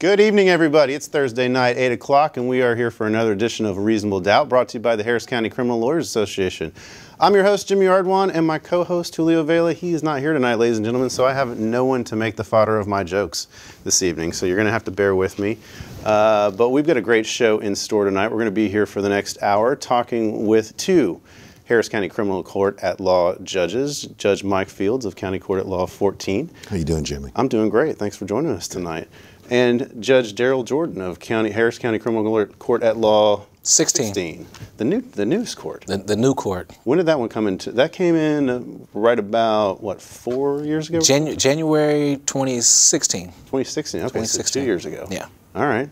Good evening, everybody. It's Thursday night, 8 o'clock, and we are here for another edition of Reasonable Doubt, brought to you by the Harris County Criminal Lawyers Association. I'm your host, Jimmy Ardwan, and my co-host, Julio Vela. He is not here tonight, ladies and gentlemen, so I have no one to make the fodder of my jokes this evening, so you're going to have to bear with me. But we've got a great show in store tonight. We're going to be here for the next hour talking with two Harris County Criminal Court at Law judges, Judge Mike Fields of County Court at Law 14. How you doing, Jimmy? I'm doing great. Thanks for joining us tonight. And Judge Darrell Jordan of Harris County Criminal Court at Law 16. The news court. The new court. When did that one come into? That came in right about, what, 4 years ago? January 2016. 2016, okay, 2016. So 2 years ago. Yeah. All right.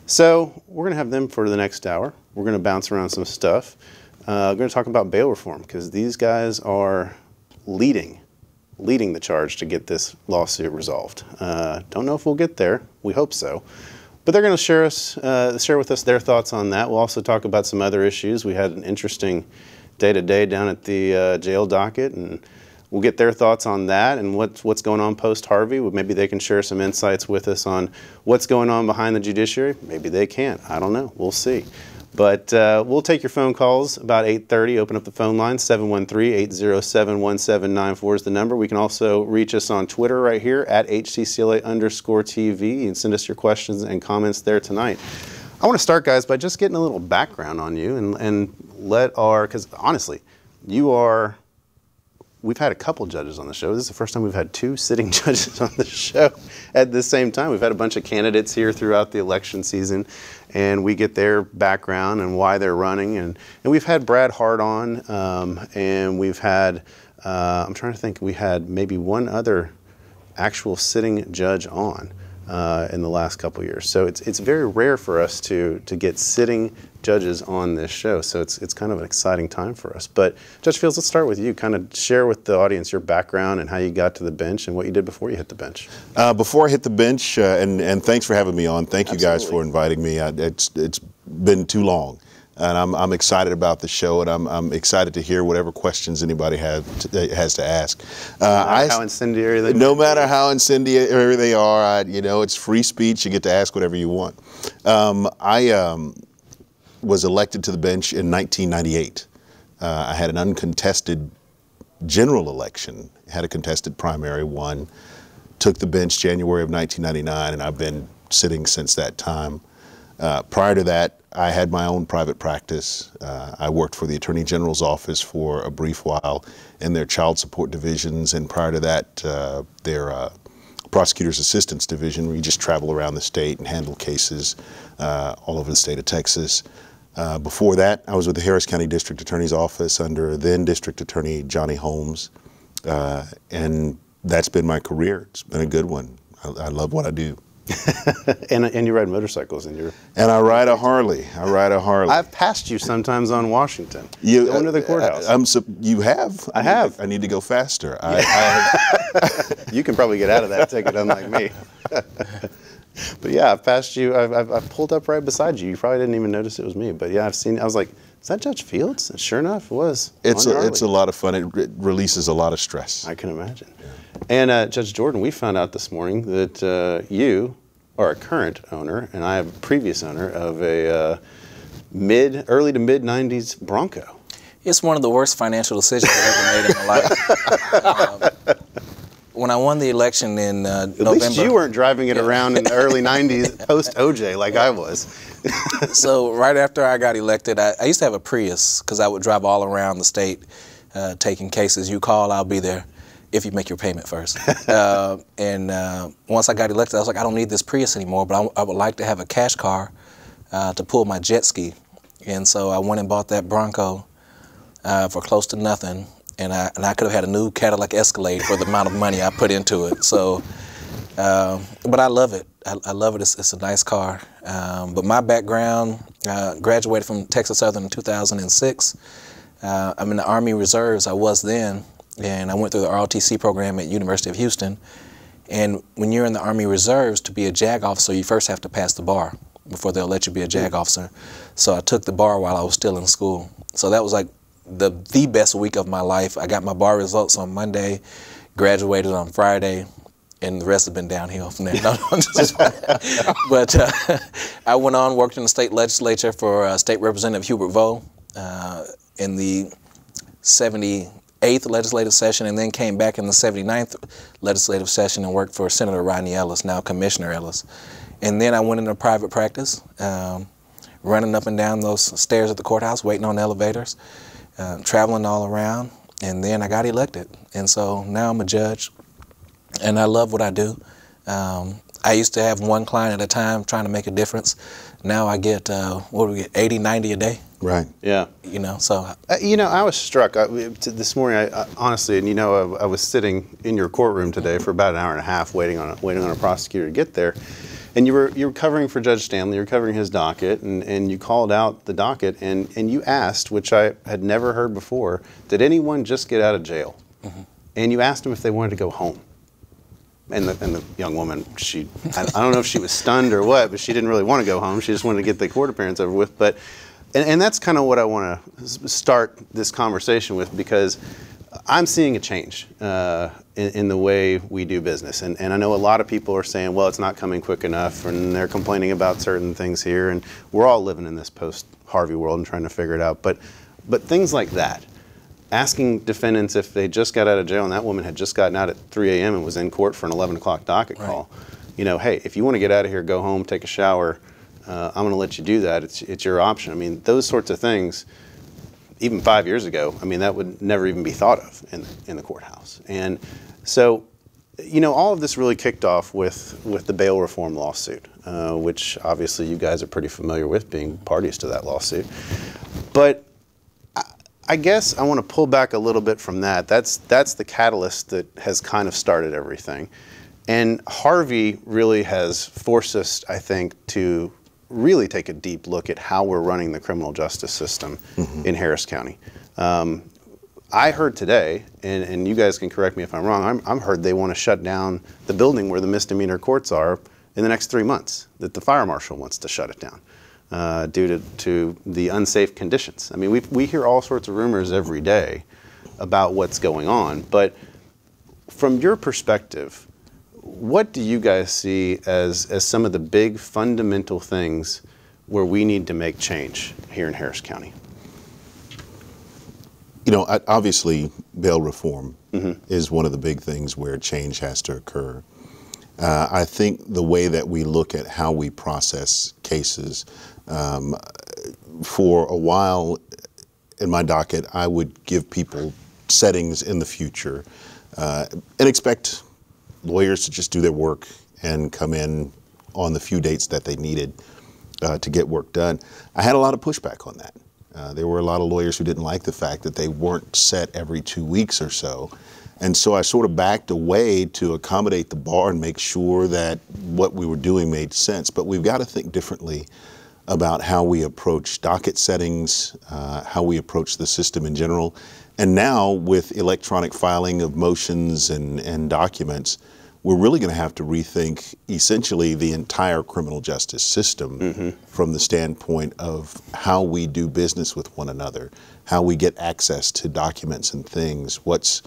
So we're going to have them for the next hour. We're going to bounce around some stuff. We're going to talk about bail reform because these guys are leading the charge to get this lawsuit resolved. Don't know if we'll get there. We hope so. But they're going to share with us their thoughts on that. We'll also talk about some other issues. We had an interesting day-to-day down at the jail docket, and we'll get their thoughts on that and what's going on post-Harvey. Maybe they can share some insights with us on what's going on behind the judiciary. Maybe they can't. I don't know. We'll see. But we'll take your phone calls about 8:30. Open up the phone line. 713-807-1794 is the number. We can also reach us on Twitter right here at HCCLA_TV. You can send us your questions and comments there tonight. I want to start, guys, by just getting a little background on you and because honestly, we've had a couple judges on the show. This is the first time we've had two sitting judges on the show at the same time. We've had a bunch of candidates here throughout the election season, and we get their background and why they're running. And we've had Brad Hart on, and we've had, I'm trying to think, we had maybe one other actual sitting judge on in the last couple of years. So it's very rare for us to get sitting judges on this show. So it's kind of an exciting time for us. But Judge Fields, let's start with you. Kind of share with the audience your background and how you got to the bench and what you did before you hit the bench. Before I hit the bench, and thanks for having me on. Thank you guys for inviting me. It's been too long. And I'm excited about the show, and I'm excited to hear whatever questions anybody has to ask. How incendiary they No matter how incendiary they are, it's free speech. You get to ask whatever you want. I was elected to the bench in 1998. I had an uncontested general election, had a contested primary, won, took the bench January of 1999, and I've been sitting since that time. Prior to that, I had my own private practice. I worked for the Attorney General's office for a brief while in their child support divisions, and prior to that, their prosecutor's assistance division, where you just travel around the state and handle cases all over the state of Texas. Before that, I was with the Harris County District Attorney's Office under then District Attorney Johnny Holmes, and that's been my career. It's been a good one. I love what I do. and you ride motorcycles and I ride a Harley. I've passed you sometimes on Washington. Going to the courthouse. You have? I have. I need to go faster. You can probably get out of that ticket, unlike me. But yeah, I've passed you. I've pulled up right beside you. You probably didn't even notice it was me. But yeah, I've seen. I was like, is that Judge Fields? And sure enough, it was. It's a lot of fun. It releases a lot of stress. I can imagine. Yeah. And Judge Jordan, we found out this morning that you are a current owner, and I am a previous owner of a early to mid '90s Bronco. It's one of the worst financial decisions I've ever made in my life. When I won the election in November. At least you weren't driving it around in the early '90s post OJ like I was. So right after I got elected, I used to have a Prius because I would drive all around the state taking cases. You call, I'll be there if you make your payment first. Once I got elected, I was like, I don't need this Prius anymore, but I would like to have a cash car to pull my jet ski. And so I went and bought that Bronco for close to nothing. And I could have had a new Cadillac Escalade for the amount of money I put into it. So, but I love it. I love it. It's a nice car. But my background, graduated from Texas Southern in 2006. I'm in the Army Reserves. I was then, and I went through the ROTC program at University of Houston. And when you're in the Army Reserves, to be a JAG officer, you first have to pass the bar before they'll let you be a JAG officer. So I took the bar while I was still in school. So that was like the best week of my life. I got my bar results on Monday, graduated on Friday, and the rest has been downhill from there. No, I'm just but I went on, worked in the state legislature for State Representative Hubert Vo in the 78th legislative session, and then came back in the 79th legislative session and worked for Senator Rodney Ellis, now Commissioner Ellis. And then I went into private practice, running up and down those stairs at the courthouse, waiting on elevators, traveling all around, and then I got elected. And so now I'm a judge, and I love what I do. I used to have one client at a time trying to make a difference. Now I get, what do we get, 80, 90 a day? Right. Yeah. You know, so. You know, I was struck this morning. Honestly, and you know, I was sitting in your courtroom today for about an hour and a half, waiting on a prosecutor to get there, and you were covering for Judge Stanley. You were covering his docket, and you called out the docket, and you asked, which I had never heard before, did anyone just get out of jail? Mm-hmm. And you asked them if they wanted to go home. And the young woman, I don't know if she was stunned or what, but she didn't really want to go home. She just wanted to get the court appearance over with. But and that's kind of what I want to start this conversation with, because I'm seeing a change in the way we do business. And I know a lot of people are saying, well, it's not coming quick enough, and they're complaining about certain things here. And we're all living in this post-Harvey world and trying to figure it out. But things like that, asking defendants if they just got out of jail and that woman had just gotten out at 3 a.m. and was in court for an 11 o'clock docket call. You know, hey, if you want to get out of here, go home, take a shower, I'm going to let you do that. It's your option. I mean, those sorts of things, even 5 years ago, I mean, that would never even be thought of in the courthouse. And so, you know, all of this really kicked off with the bail reform lawsuit, which obviously you guys are pretty familiar with, being parties to that lawsuit. But I guess I want to pull back a little bit from that. That's the catalyst that has kind of started everything. And Harvey really has forced us, I think, to really take a deep look at how we're running the criminal justice system in Harris County. I heard today, and you guys can correct me if I'm wrong, I'm heard they want to shut down the building where the misdemeanor courts are in the next 3 months, that the fire marshal wants to shut it down. Due to the unsafe conditions. I mean, we hear all sorts of rumors every day about what's going on, but from your perspective, what do you guys see as some of the big fundamental things where we need to make change here in Harris County? You know, obviously, bail reform is one of the big things where change has to occur. I think the way that we look at how we process cases, for a while in my docket, I would give people settings in the future and expect lawyers to just do their work and come in on the few dates that they needed to get work done. I had a lot of pushback on that. There were a lot of lawyers who didn't like the fact that they weren't set every 2 weeks or so. And so I sort of backed away to accommodate the bar and make sure that what we were doing made sense. But we've got to think differently about how we approach docket settings, how we approach the system in general. And now with electronic filing of motions and documents, we're really going to have to rethink essentially the entire criminal justice system from the standpoint of how we do business with one another, how we get access to documents and things, what's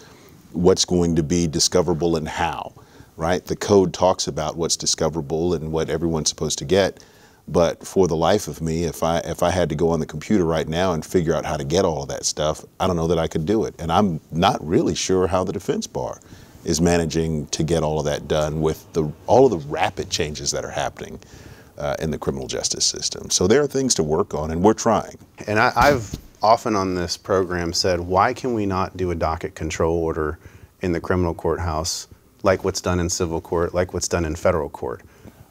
going to be discoverable and how, right? The code talks about what's discoverable and what everyone's supposed to get. But for the life of me, if I had to go on the computer right now and figure out how to get all of that stuff, I don't know that I could do it. And I'm not really sure how the defense bar is managing to get all of that done with all of the rapid changes that are happening in the criminal justice system. So there are things to work on, and we're trying. And I've often on this program said, why can we not do a docket control order in the criminal courthouse like what's done in civil court, like what's done in federal court?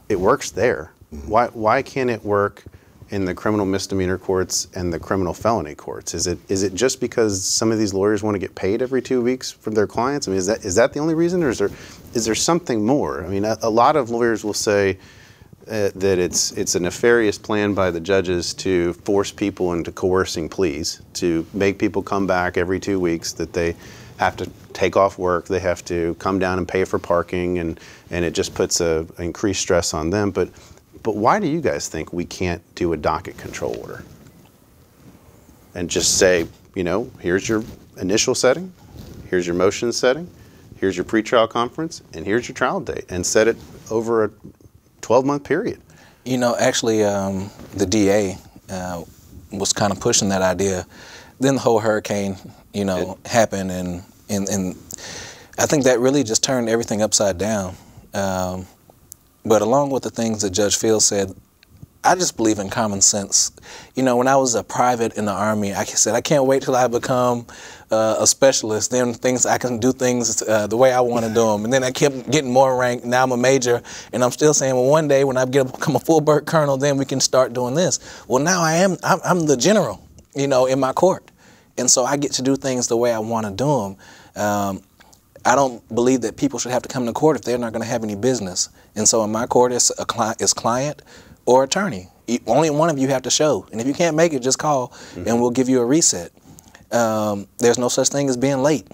It works there. Why can't it work in the criminal misdemeanor courts and the criminal felony courts? Is it just because some of these lawyers want to get paid every 2 weeks from their clients? I mean, is that the only reason, or is there something more? I mean, a lot of lawyers will say that it's a nefarious plan by the judges to force people into coercing pleas, to make people come back every 2 weeks, that they have to take off work, they have to come down and pay for parking, and it just puts increased stress on them. But why do you guys think we can't do a docket control order and just say, you know, here's your initial setting, here's your motion setting, here's your pretrial conference, and here's your trial date, and set it over a 12-month period. You know, actually, the DA was kind of pushing that idea. Then the whole hurricane, you know, happened, and I think that really just turned everything upside down. But along with the things that Judge Fields said, I just believe in common sense. You know, when I was a private in the Army, I said, I can't wait till I become a specialist. Then I can do things the way I want to do them. And then I kept getting more rank. Now I'm a major, and I'm still saying, well, one day when I become a full-bird colonel, then we can start doing this. Well, now I'm the general, you know, in my court. And so I get to do things the way I want to do them. I don't believe that people should have to come to court if they're not going to have any business. And so in my court, it's client or attorney. Only one of you have to show. And if you can't make it, just call, and we'll give you a reset. There's no such thing as being late.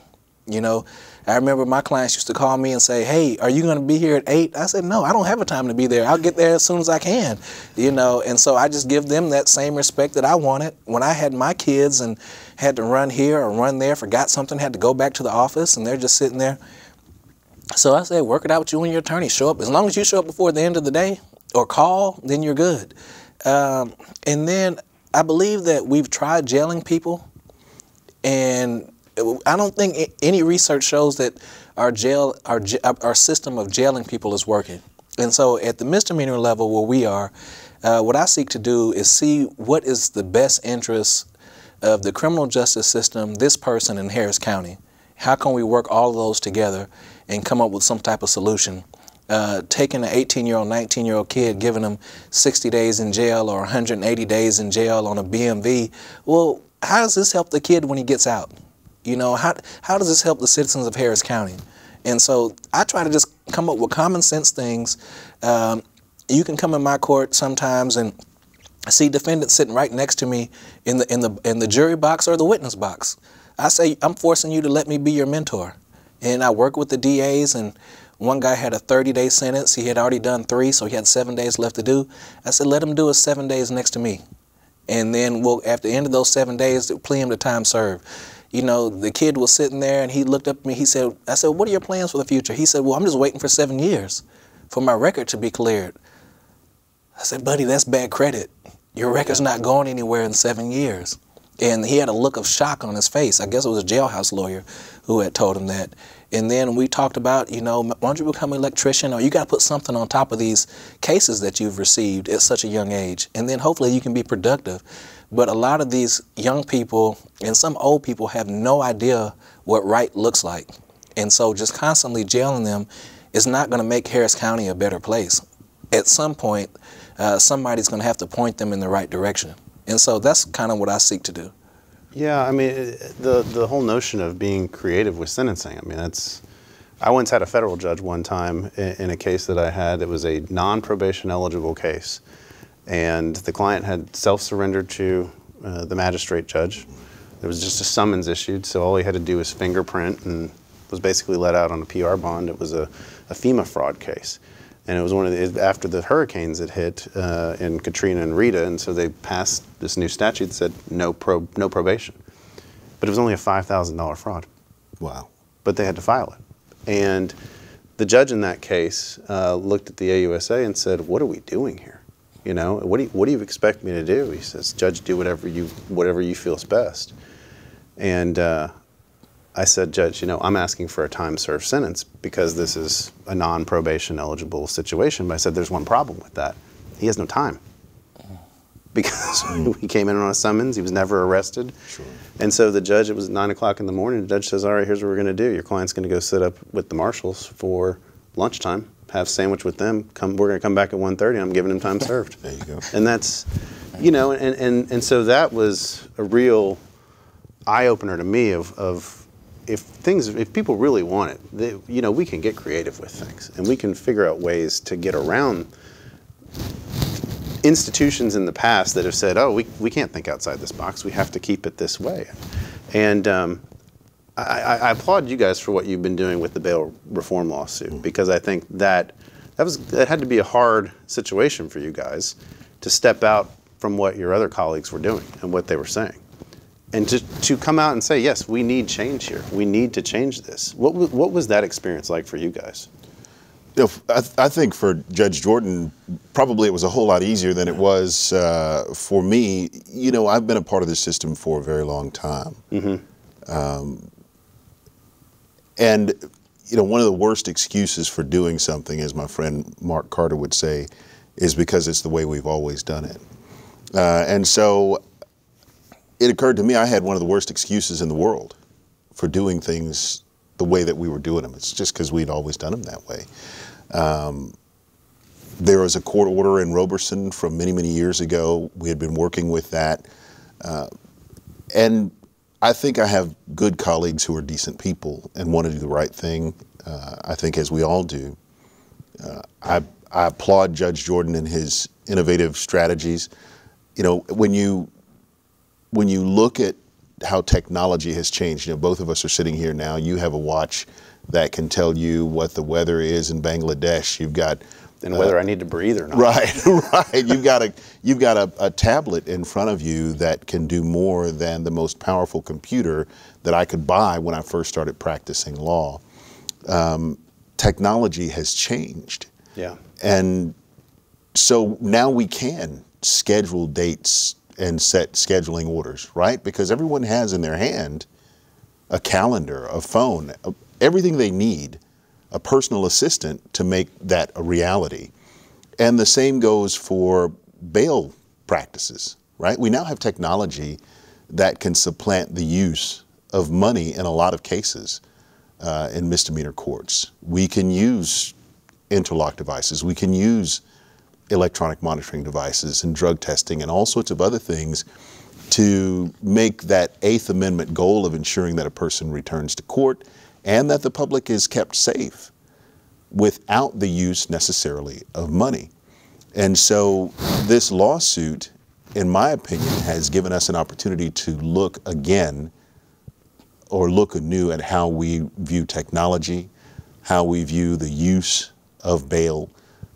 You know, I remember my clients used to call me and say, hey, are you going to be here at 8? I said, no, I don't have a time to be there. I'll get there as soon as I can. You know, and so I just give them that same respect that I wanted. When I had my kids and had to run here or run there, forgot something, had to go back to the office, and they're just sitting there. So I said, work it out with you and your attorney. Show up. As long as you show up before the end of the day or call, then you're good. And then I believe that we've tried jailing people, and I don't think any research shows that our system of jailing people is working. And so at the misdemeanor level where we are, what I seek to do is see what is the best interest of the criminal justice system, this person in Harris County. How can we work all of those together and come up with some type of solution? Taking an 18-year-old, 19-year-old kid, giving them 60 days in jail or 180 days in jail on a BMV, well, how does this help the kid when he gets out? You know, how does this help the citizens of Harris County? And so I try to just come up with common sense things. You can come in my court sometimes and see defendants sitting right next to me in the jury box or the witness box. I say, I'm forcing you to let me be your mentor. And I work with the DAs, and one guy had a 30-day sentence. He had already done 3, so he had 7 days left to do. I said, let him do his 7 days next to me. And then we'll, after the end of those 7 days, plea him to time served. You know, the kid was sitting there, and he looked up at me. He said, I said, what are your plans for the future? He said, well, I'm just waiting for 7 years for my record to be cleared. I said, buddy, that's bad credit. Your record's not going anywhere in 7 years. And he had a look of shock on his face. I guess it was a jailhouse lawyer who had told him that. And then we talked about, you know, why don't you become an electrician, or you got to put something on top of these cases that you've received at such a young age. And then hopefully you can be productive. But a lot of these young people and some old people have no idea what right looks like. And so just constantly jailing them is not going to make Harris County a better place. At some point, somebody's going to have to point them in the right direction. And so that's kind of what I seek to do. Yeah, I mean, the whole notion of being creative with sentencing, I mean, I once had a federal judge one time in a case that I had. It was a non-probation eligible case. And the client had self-surrendered to the magistrate judge. There was just a summons issued, so all he had to do was fingerprint and was basically let out on a PR bond. It was a FEMA fraud case. And it was after the hurricanes had hit in Katrina and Rita, and so they passed this new statute that said no probation. But it was only a $5,000 fraud. Wow. But they had to file it. And the judge in that case looked at the AUSA and said, what are we doing here? You know, what do you expect me to do? He says, Judge, do whatever you feel is best. And I said, Judge, you know, I'm asking for a time-served sentence because this is a non-probation eligible situation. But I said, there's one problem with that. He has no time. Because he came in on a summons, he was never arrested. Sure. And so the judge, it was 9 o'clock in the morning, the judge says, all right, here's what we're going to do. Your client's going to go sit up with the marshals for lunchtime, have sandwich with them. We're going to come back at 1:30, I'm giving him time served. There you go. And that's, you know, and so that was a real eye-opener to me of if people really want it, you know, we can get creative with things, and we can figure out ways to get around institutions in the past that have said, oh, we can't think outside this box, we have to keep it this way. And I applaud you guys for what you've been doing with the bail reform lawsuit, because I think that had to be a hard situation for you guys to step out from what your other colleagues were doing and what they were saying. And to come out and say, yes, we need change here. We need to change this. What was that experience like for you guys? You know, I think for Judge Jordan, probably it was a whole lot easier than it was for me. You know, I've been a part of the system for a very long time. And, you know, one of the worst excuses for doing something, as my friend Mark Carter would say, is because it's the way we've always done it. And so it occurred to me I had one of the worst excuses in the world for doing things the way that we were doing them. It's just because we'd always done them that way. There was a court order in Roberson from many, many years ago. We had been working with that. And I think I have good colleagues who are decent people and want to do the right thing, I think, as we all do. I applaud Judge Jordan and his innovative strategies. You know, when you look at how technology has changed, you know, both of us are sitting here now. You have a watch that can tell you what the weather is in Bangladesh. You've got and whether I need to breathe or not. Right, right. You've got a tablet in front of you that can do more than the most powerful computer that I could buy when I first started practicing law. Technology has changed. Yeah. And so now we can schedule dates and set scheduling orders, right? Because everyone has in their hand a calendar, a phone, everything they need, a personal assistant to make that a reality. And the same goes for bail practices, right? We now have technology that can supplant the use of money in a lot of cases in misdemeanor courts. We can use interlock devices. We can use electronic monitoring devices and drug testing and all sorts of other things to make that Eighth Amendment goal of ensuring that a person returns to court and that the public is kept safe without the use necessarily of money. And so this lawsuit, in my opinion, has given us an opportunity to look again or look anew at how we view technology, how we view the use of bail,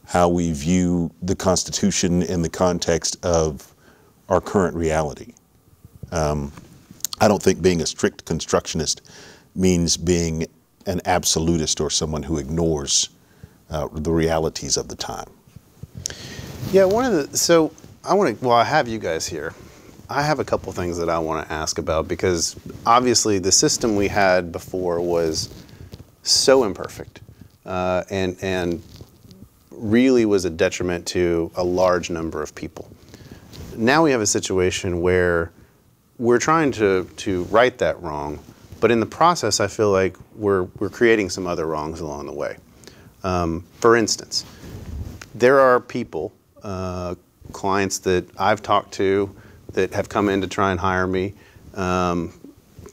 how we view the Constitution in the context of our current reality. I don't think being a strict constructionist means being an absolutist or someone who ignores the realities of the time. Yeah, so I have you guys here. I have a couple things that I want to ask about because obviously the system we had before was so imperfect and really was a detriment to a large number of people. Now we have a situation where we're trying to right that wrong, but in the process I feel like we're creating some other wrongs along the way. For instance, there are people, clients that I've talked to that have come in to try and hire me,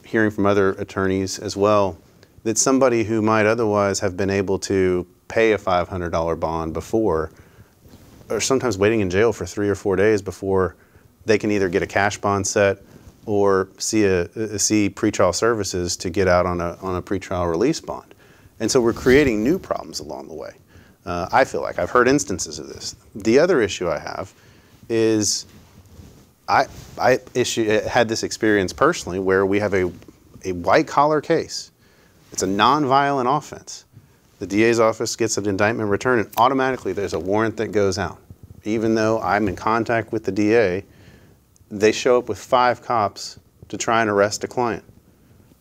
hearing from other attorneys as well, that somebody who might otherwise have been able to pay a $500 bond before, or sometimes waiting in jail for 3 or 4 days before they can either get a cash bond set or see pretrial services to get out on a pretrial release bond. And so we're creating new problems along the way. I feel like I've heard instances of this. The other issue I have is I had this experience personally where we have a white collar case. It's a nonviolent offense. The DA's office gets an indictment returned and automatically there's a warrant that goes out. Even though I'm in contact with the DA, they show up with 5 cops to try and arrest a client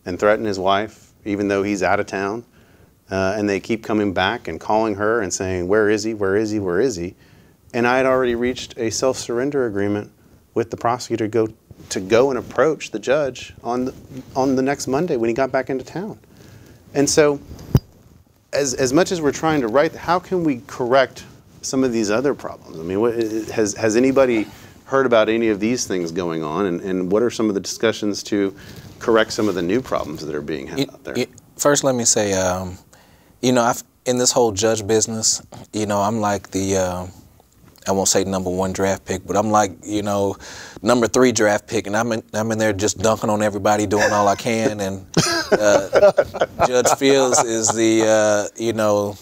and threaten his wife, even though he's out of town. And they keep coming back and calling her and saying, where is he, where is he, where is he? And I had already reached a self-surrender agreement with the prosecutor to go and approach the judge on the next Monday when he got back into town. And so as much as we're trying to right, how can we correct some of these other problems? I mean, has anybody heard about any of these things going on, and what are some of the discussions to correct some of the new problems that are being had out there? First, let me say, you know, in this whole judge business, you know, I'm like the, I won't say #1 draft pick, but I'm like, you know, #3 draft pick, and I'm in there just dunking on everybody, doing all I can, and Judge Fields is the, you know,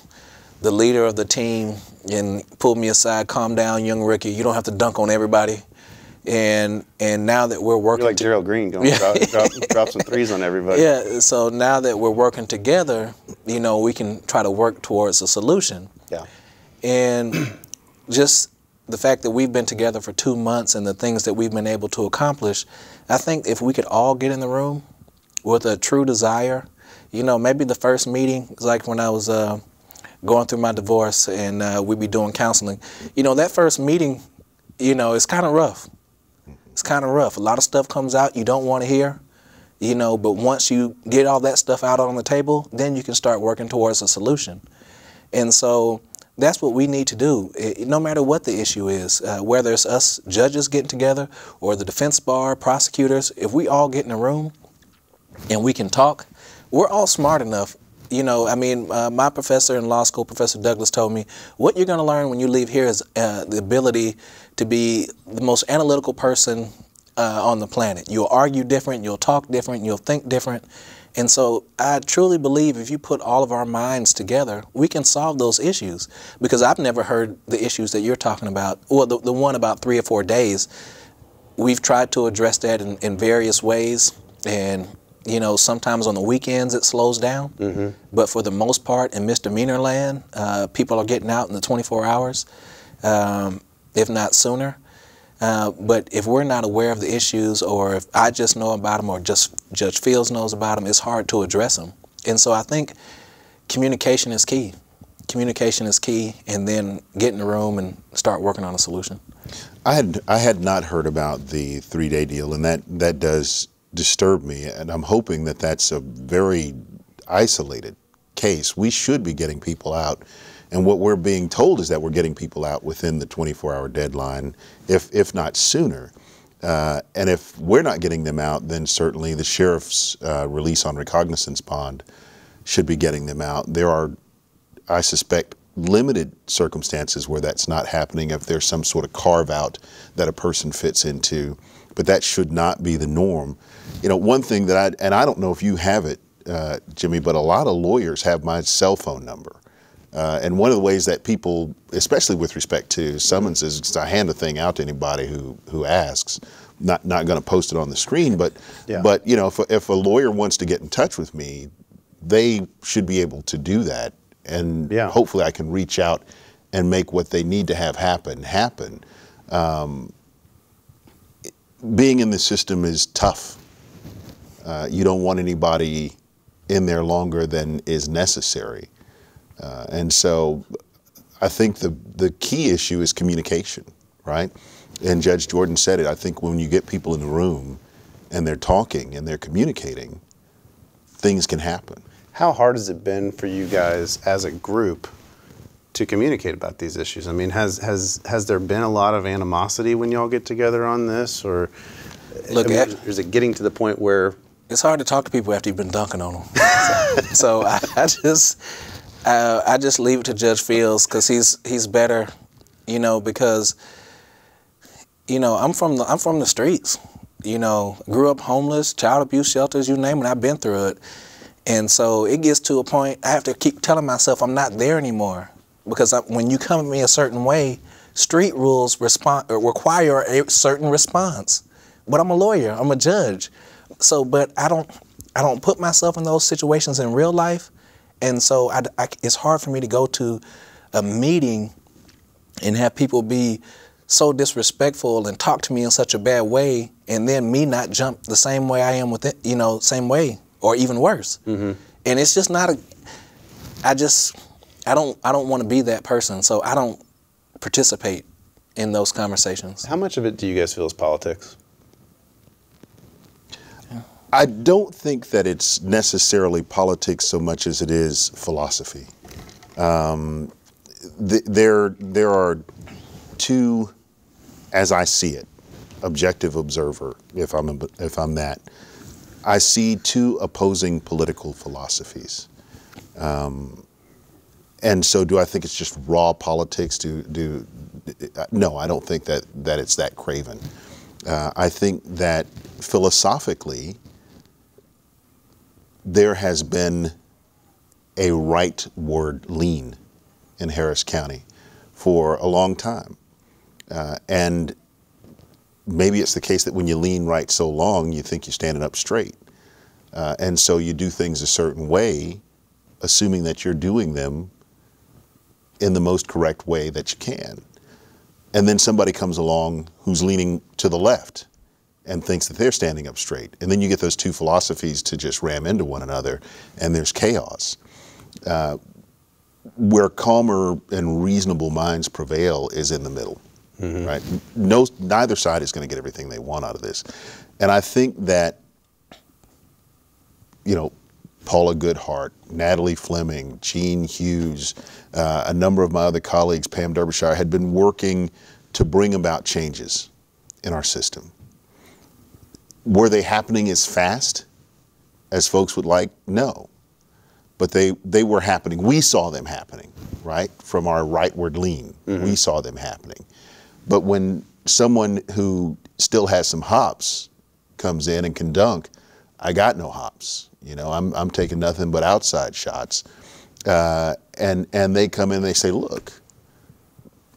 the leader of the team, and pulled me aside, calm down, young rookie, you don't have to dunk on everybody. And now that we're working, You're like Darrell Green, going drop some threes on everybody. Yeah. So now that we're working together, you know, we can try to work towards a solution. Yeah. And just the fact that we've been together for 2 months and the things that we've been able to accomplish, I think if we could all get in the room with a true desire, you know, maybe the first meeting, like when I was going through my divorce and we'd be doing counseling, you know, that first meeting, you know, it's kind of rough. It's kind of rough. A lot of stuff comes out you don't want to hear, you know, but once you get all that stuff out on the table, then you can start working towards a solution. And so that's what we need to do, no matter what the issue is, whether it's us judges getting together or the defense bar, prosecutors. If we all get in a room and we can talk, we're all smart enough. You know, I mean, my professor in law school, Professor Douglas, told me, what you're going to learn when you leave here is the ability to be the most analytical person on the planet. You'll argue different, you'll talk different, you'll think different. And so I truly believe if you put all of our minds together, we can solve those issues. Because I've never heard the issues that you're talking about, well, the one about 3 or 4 days. We've tried to address that in various ways. And you know, sometimes on the weekends it slows down, but for the most part in misdemeanor land, people are getting out in the 24 hours, if not sooner. But if we're not aware of the issues, or if I just know about them, or just Judge Fields knows about them, it's hard to address them. And so I think communication is key. Communication is key, and then get in the room and start working on a solution. I had not heard about the 3-day deal, and that does disturb me, and I'm hoping that that's a very isolated case. We should be getting people out, and what we're being told is that we're getting people out within the 24-hour deadline, if not sooner. And if we're not getting them out, then certainly the sheriff's release on recognizance bond should be getting them out. There are, I suspect, limited circumstances where that's not happening, if there's some sort of carve-out that a person fits into, but that should not be the norm. You know, one thing that I don't know if you have it, Jimmy, but a lot of lawyers have my cell phone number. And one of the ways that people, especially with respect to summonses, is I hand the thing out to anybody who asks. Not going to post it on the screen, but you know, if a lawyer wants to get in touch with me, they should be able to do that, and hopefully I can reach out and make what they need to have happen. Being in the system is tough. You don't want anybody in there longer than is necessary. And so I think the key issue is communication, right? And Judge Jordan said it. I think when you get people in the room and they're talking and they're communicating, things can happen. How hard has it been for you guys as a group to communicate about these issues? I mean, has there been a lot of animosity when y'all get together on this, or Look, is it getting to the point where it's hard to talk to people after you've been dunking on them? So I just leave it to Judge Fields, because he's better, you know, because you know I'm from the streets, you know, grew up homeless, child abuse shelters, you name it, I've been through it. And so it gets to a point I have to keep telling myself I'm not there anymore, because when you come at me a certain way, street rules require a certain response. But I'm a lawyer, I'm a judge. So, but I don't put myself in those situations in real life. And so it's hard for me to go to a meeting and have people be so disrespectful and talk to me in such a bad way, and then me not jump the same way I am with it, you know, same way, or even worse. And it's just not I don't want to be that person, so I don't participate in those conversations. How much of it do you guys feel is politics? I don't think that it's necessarily politics so much as it is philosophy. There are two, as I see it, objective observer, if I'm that, I see two opposing political philosophies. And so do I think it's just raw politics? No, I don't think that it's that craven. I think that philosophically, there has been a rightward lean in Harris County for a long time. And maybe it's the case that when you lean right so long, you think you're standing up straight. And so you do things a certain way, assuming that you're doing them in the most correct way that you can. And then somebody comes along who's leaning to the left and thinks that they're standing up straight. And then you get those two philosophies to just ram into one another, and there's chaos. Where calmer and reasonable minds prevail is in the middle, right? Neither side is going to get everything they want out of this. And I think that, you know, Paula Goodhart, Natalie Fleming, Gene Hughes, a number of my other colleagues, Pam Derbyshire, had been working to bring about changes in our system. Were they happening as fast as folks would like? No. But they were happening. We saw them happening, right? From our rightward lean, we saw them happening. But when someone who still has some hops comes in and can dunk, I got no hops. You know, I'm taking nothing but outside shots. And they come in and they say, look,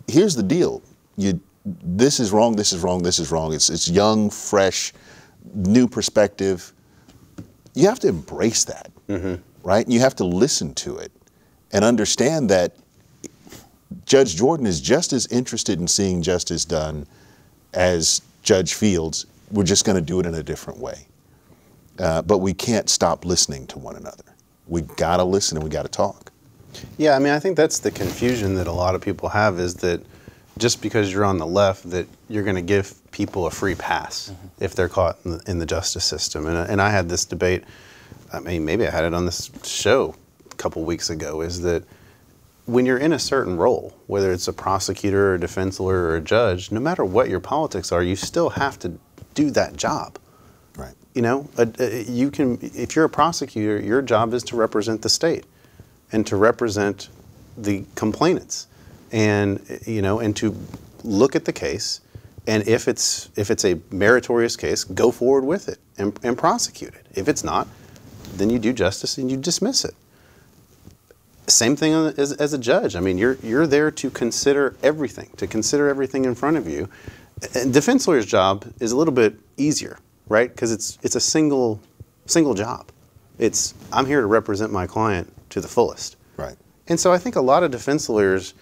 here's the deal. This is wrong, this is wrong, this is wrong. It's young, fresh, new perspective. You have to embrace that, right? And you have to listen to it and understand that Judge Jordan is just as interested in seeing justice done as Judge Fields. We're just going to do it in a different way. But we can't stop listening to one another. We got to listen and we got to talk. Yeah, I mean, I think that's the confusion that a lot of people have, is that just because you're on the left, that you're going to give people a free pass if they're caught in the justice system. And I had this debate, I mean, maybe I had it on this show a couple weeks ago, is that when you're in a certain role, whether it's a prosecutor or a defense lawyer or a judge, no matter what your politics are, you still have to do that job. Right. You know, you can, if you're a prosecutor, your job is to represent the state and to represent the complainants, and you know, and to look at the case, and if it's a meritorious case, go forward with it and prosecute it. If it's not, then you do justice and you dismiss it. Same thing as a judge. I mean, you're there to consider everything in front of you. And defense lawyer's job is a little bit easier, right? Because it's a single job. I'm here to represent my client to the fullest. Right. And so I think a lot of defense lawyers,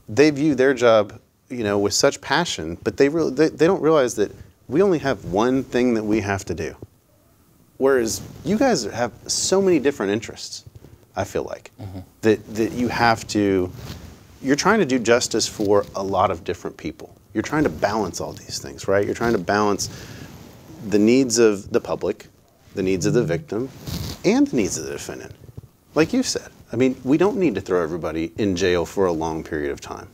they view their job, you know, with such passion, but they don't realize that we only have one thing that we have to do. Whereas you guys have so many different interests, I feel like, that you have to, you're trying to do justice for a lot of different people. You're trying to balance all these things, right? You're trying to balance the needs of the public, the needs of the victim, and the needs of the defendant. Like you said, I mean, we don't need to throw everybody in jail for a long period of time.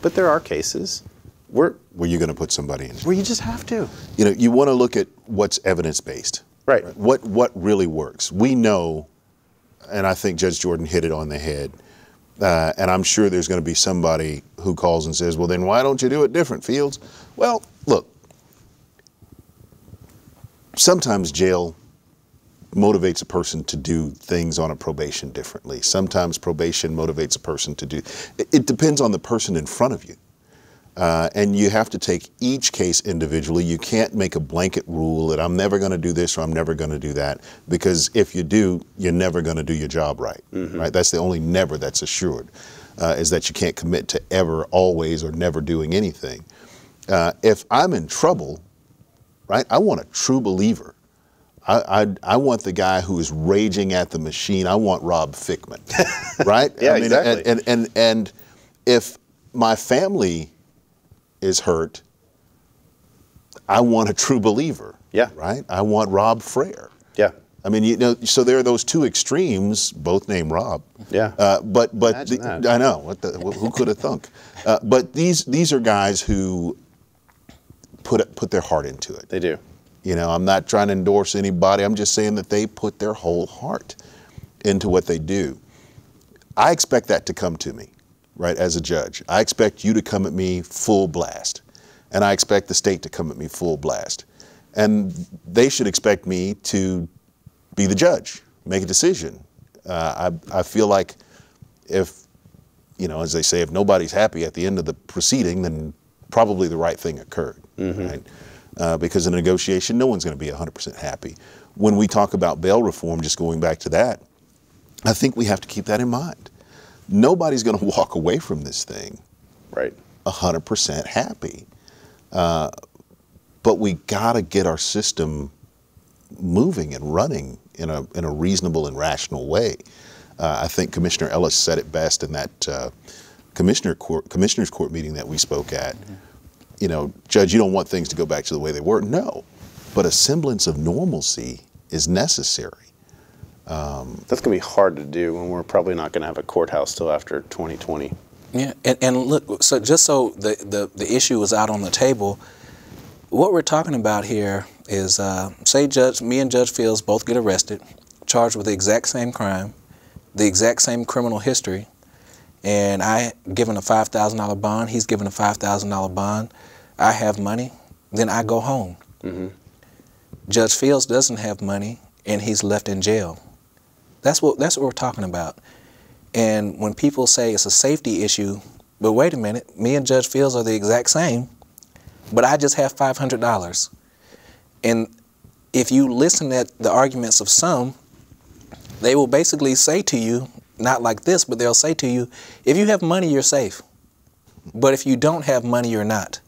But there are cases where you're going to put somebody in jail. Where you just have to. You know, you want to look at what's evidence-based. Right. What really works. We know, and I think Judge Jordan hit it on the head, and I'm sure there's going to be somebody who calls and says, well, then why don't you do it different, Fields? Well, look, sometimes jail motivates a person to do things on a probation differently. Sometimes probation motivates a person to do, it depends on the person in front of you. And you have to take each case individually. You can't make a blanket rule that I'm never going to do this or I'm never going to do that, because if you do, you're never going to do your job right. Right? That's the only never that's assured, is that you can't commit to ever, always, or never doing anything. If I'm in trouble, right, I want a true believer. I want the guy who is raging at the machine. I want Rob Fickman, right? Yeah, I mean, exactly. And if my family is hurt, I want a true believer. Yeah. Right? I want Rob Frere. Yeah. I mean, you know, so there are those two extremes, both named Rob. Yeah. But Imagine that. I know. Who could have thunk? But these are guys who put their heart into it. They do. You know, I'm not trying to endorse anybody. I'm just saying that they put their whole heart into what they do. I expect that to come to me, right, as a judge. I expect you to come at me full blast. And I expect the state to come at me full blast. And they should expect me to be the judge, make a decision. I feel like if, you know, as they say, if nobody's happy at the end of the proceeding, then probably the right thing occurred, right? because in a negotiation, no one's going to be 100% happy. When we talk about bail reform, just going back to that, I think we have to keep that in mind. Nobody's going to walk away from this thing Right. 100% happy. But we got to get our system moving and running in a reasonable and rational way. I think Commissioner Ellis said it best in that commissioner's court meeting that we spoke at. Mm-hmm. You know, Judge, you don't want things to go back to the way they were. No, but a semblance of normalcy is necessary. That's going to be hard to do when we're probably not going to have a courthouse till after 2020. Yeah, and look, so just so the issue is out on the table, what we're talking about here is, say me and Judge Fields both get arrested, charged with the exact same crime, the exact same criminal history, and I given a $5,000 bond, he's given a $5,000 bond, I have money, then I go home. Mm-hmm. Judge Fields doesn't have money, and he's left in jail. That's what we're talking about. And when people say it's a safety issue, but wait a minute, me and Judge Fields are the exact same, but I just have $500. And if you listen at the arguments of some, they will basically say to you, not like this, but they'll say to you, if you have money, you're safe. But if you don't have money, you're not.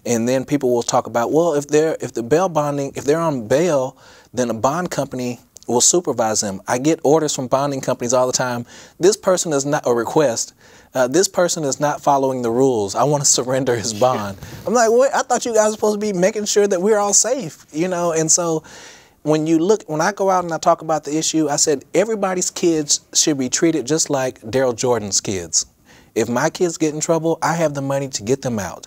And then people will talk about, well, if they're on bail, then a bond company will supervise them. I get orders from bonding companies all the time. This person is not a request. This person is not following the rules. I want to surrender his bond. I'm like, what? I thought you guys were supposed to be making sure that we're all safe, you know? And so when I go out and I talk about the issue, I said everybody's kids should be treated just like Darrell Jordan's kids. If my kids get in trouble, I have the money to get them out.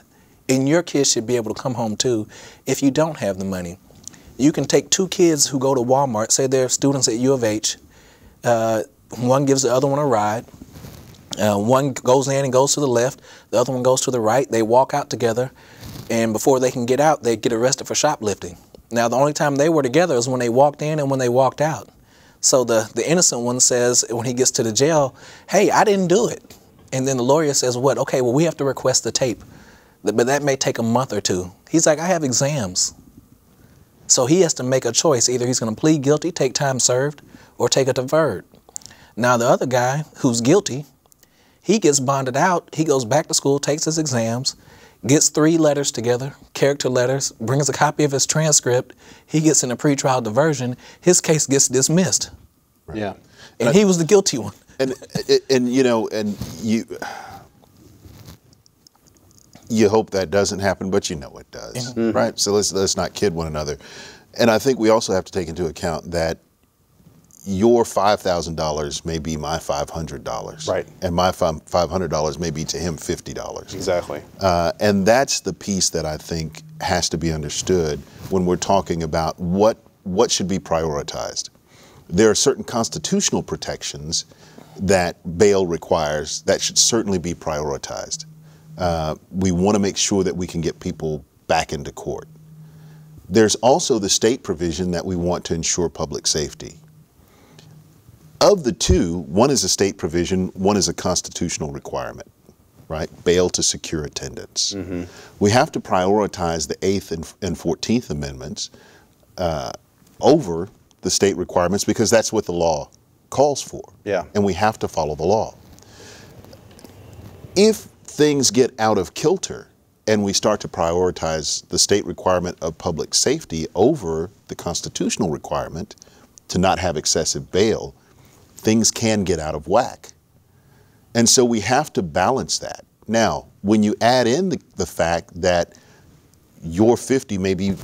And your kids should be able to come home too if you don't have the money. You can take two kids who go to Walmart, say they're students at U of H, one gives the other one a ride, one goes in and goes to the left, the other one goes to the right, they walk out together, and before they can get out, they get arrested for shoplifting. Now, the only time they were together is when they walked in and when they walked out. So the innocent one says, when he gets to the jail, hey, I didn't do it. And then the lawyer says, what? Okay, well, we have to request the tape, but that may take a month or two. He's like, I have exams. So he has to make a choice. Either he's going to plead guilty, take time served, or take a deferred. Now, the other guy who's guilty, he gets bonded out. He goes back to school, takes his exams, gets 3 letters together, character letters, brings a copy of his transcript. He gets in a pretrial diversion. His case gets dismissed. Right. Yeah. And he was the guilty one. And you know, and you hope that doesn't happen, but you know it does, mm-hmm. right? So let's not kid one another. And I think we also have to take into account that your $5,000 may be my $500, right? And my $500 may be to him $50. Exactly. And that's the piece that I think has to be understood when we're talking about what should be prioritized. There are certain constitutional protections that bail requires that should certainly be prioritized. We want to make sure that we can get people back into court. There's also the state provision that we want to ensure public safety. Of the two, one is a state provision, one is a constitutional requirement, right? Bail to secure attendance. Mm-hmm. We have to prioritize the 8th and 14th Amendments over the state requirements because that's what the law calls for. Yeah. And we have to follow the law. If things get out of kilter and we start to prioritize the state requirement of public safety over the constitutional requirement to not have excessive bail, things can get out of whack. And so we have to balance that. Now, when you add in the fact that your 50 may be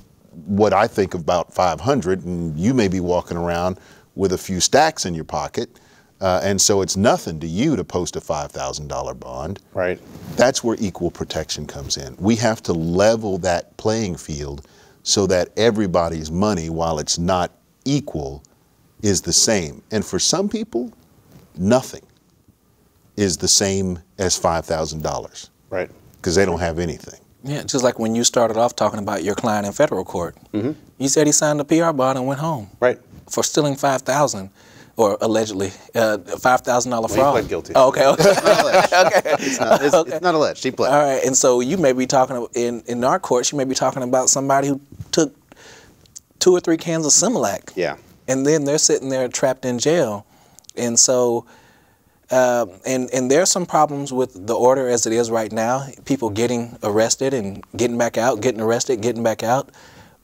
what I think about 500 and you may be walking around with a few stacks in your pocket, and so it's nothing to you to post a $5,000 bond. Right. That's where equal protection comes in. We have to level that playing field so that everybody's money, while it's not equal, is the same. And for some people, nothing is the same as $5,000. Right. Because they don't have anything. Yeah, just like when you started off talking about your client in federal court. Mm-hmm. You said he signed a PR bond and went home. Right. For stealing $5,000. or allegedly, $5,000 fraud. He pled guilty. Oh, okay. Okay. It's not alleged. He pled. All right. And so you may be talking in our courts. You may be talking about somebody who took 2 or 3 cans of Similac. Yeah. And then they're sitting there trapped in jail, and so. And there's some problems with the order as it is right now. People getting arrested and getting back out, getting arrested, getting back out.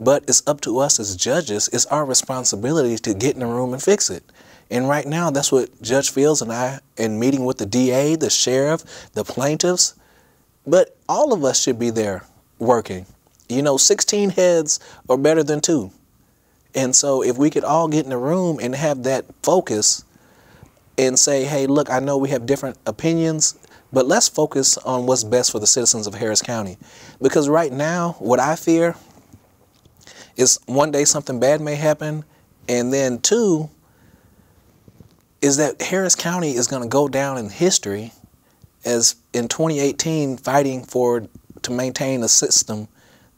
But it's up to us as judges. It's our responsibility to get in the room and fix it. And right now, that's what Judge Fields and I, in meeting with the DA, the sheriff, the plaintiffs, but all of us should be there working. You know, 16 heads are better than 2. And so if we could all get in the room and have that focus and say, hey, look, I know we have different opinions, but let's focus on what's best for the citizens of Harris County. Because right now, what I fear is one day something bad may happen, and then 2 is that Harris County is going to go down in history as in 2018 fighting to maintain a system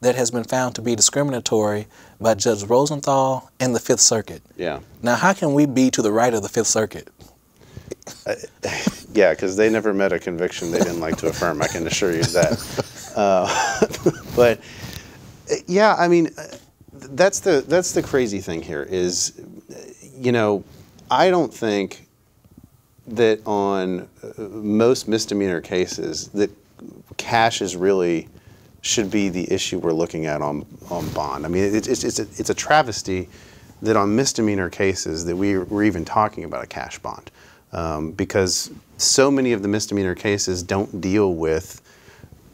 that has been found to be discriminatory by Judge Rosenthal and the Fifth Circuit. Yeah. Now, how can we be to the right of the Fifth Circuit? Yeah, because they never met a conviction they didn't like to affirm. I can assure you that. But yeah, I mean, that's the crazy thing here is, you know, I don't think that on most misdemeanor cases that cash is really should be the issue we're looking at on bond. I mean, it's a travesty that on misdemeanor cases that we're even talking about a cash bond. Because so many of the misdemeanor cases don't deal with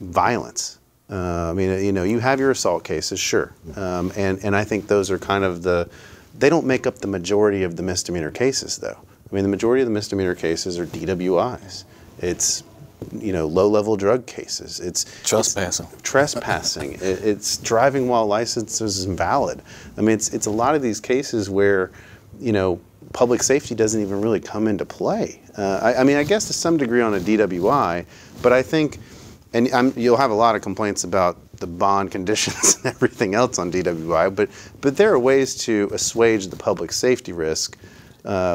violence. I mean, you know, you have your assault cases, sure, and I think those are kind of they don't make up the majority of the misdemeanor cases, though. I mean, the majority of the misdemeanor cases are DWIs. It's, you know, low-level drug cases. It's trespassing. It's driving while license is invalid. I mean, it's a lot of these cases where, you know, public safety doesn't even really come into play. I mean, I guess to some degree on a DWI, but I think, and you'll have a lot of complaints about the bond conditions and everything else on DWI, but there are ways to assuage the public safety risk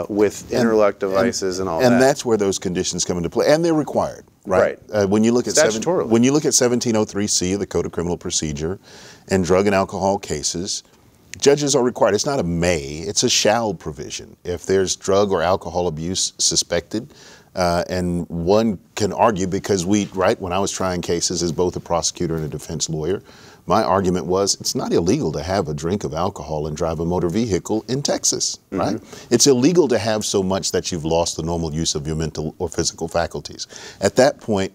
with interlock devices and all that. And that's where those conditions come into play, and they're required, right? When you look at statutorily. When you look at 1703C of the Code of Criminal Procedure and drug and alcohol cases, judges are required. It's not a may, it's a shall provision. If there's drug or alcohol abuse suspected, and one can argue, because when I was trying cases as both a prosecutor and a defense lawyer, my argument was it's not illegal to have a drink of alcohol and drive a motor vehicle in Texas, right? It's illegal to have so much that you've lost the normal use of your mental or physical faculties. At that point,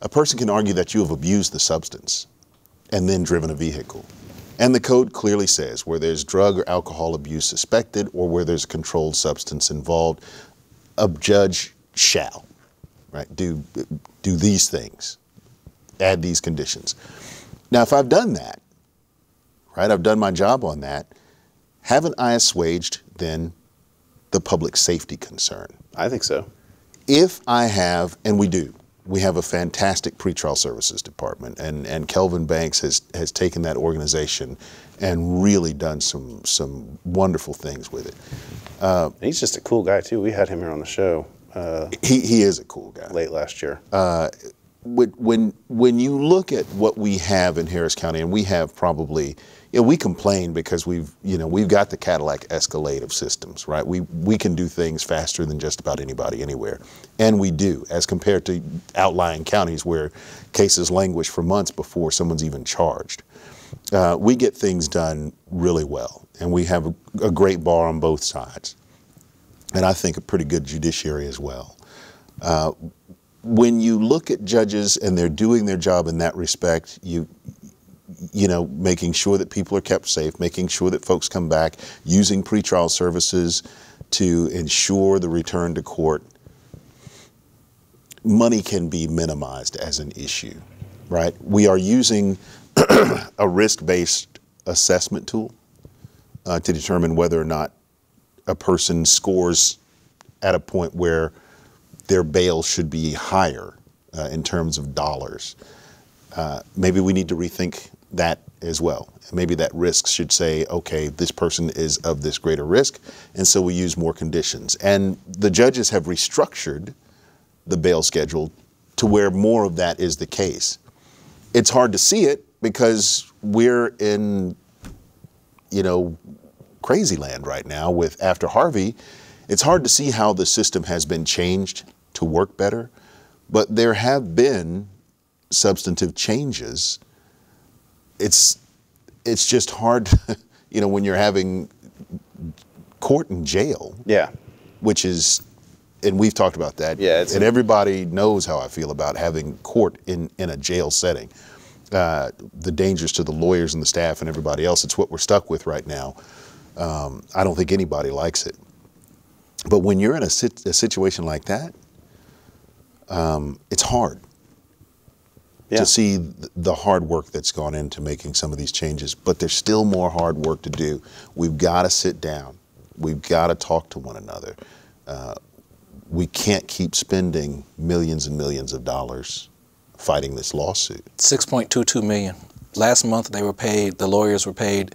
a person can argue that you have abused the substance and then driven a vehicle. And the code clearly says where there's drug or alcohol abuse suspected or where there's a controlled substance involved, a judge shall, right, do these things, add these conditions. Now, if I've done that, right, I've done my job on that, haven't I assuaged then the public safety concern? I think so. If I have, and we do, we have a fantastic pretrial services department, and Kelvin Banks has taken that organization and really done some wonderful things with it. And he's just a cool guy too. We had him here on the show. He is a cool guy. Late last year. When you look at what we have in Harris County, and we have probably, you know, we complain because we've got the Cadillac Escalade of systems, right? We can do things faster than just about anybody anywhere, and we do, as compared to outlying counties where cases languish for months before someone's even charged. We get things done really well, and we have a great bar on both sides, and I think a pretty good judiciary as well. When you look at judges and they're doing their job in that respect, you know, making sure that people are kept safe, making sure that folks come back, using pretrial services to ensure the return to court, money can be minimized as an issue, right? We are using a risk-based assessment tool to determine whether or not a person scores at a point where their bail should be higher in terms of dollars. Maybe we need to rethink that as well. Maybe that risk should say, okay, this person is of this greater risk, and so we use more conditions. And the judges have restructured the bail schedule to where more of that is the case. It's hard to see it because we're in, you know, crazy land right now with after Harvey. It's hard to see how the system has been changed to work better, but there have been substantive changes. It's just hard, you know, when you're having court and jail. Yeah. Which is, and we've talked about that. Yeah. And everybody knows how I feel about having court in a jail setting. The dangers to the lawyers and the staff and everybody else. It's what we're stuck with right now. I don't think anybody likes it. But when you're in a situation like that, it's hard. Yeah. To see the hard work that's gone into making some of these changes, but there's still more hard work to do. We've got to sit down. We've got to talk to one another. We can't keep spending millions and millions of dollars fighting this lawsuit. 6.22 million. Last month they were paid, the lawyers were paid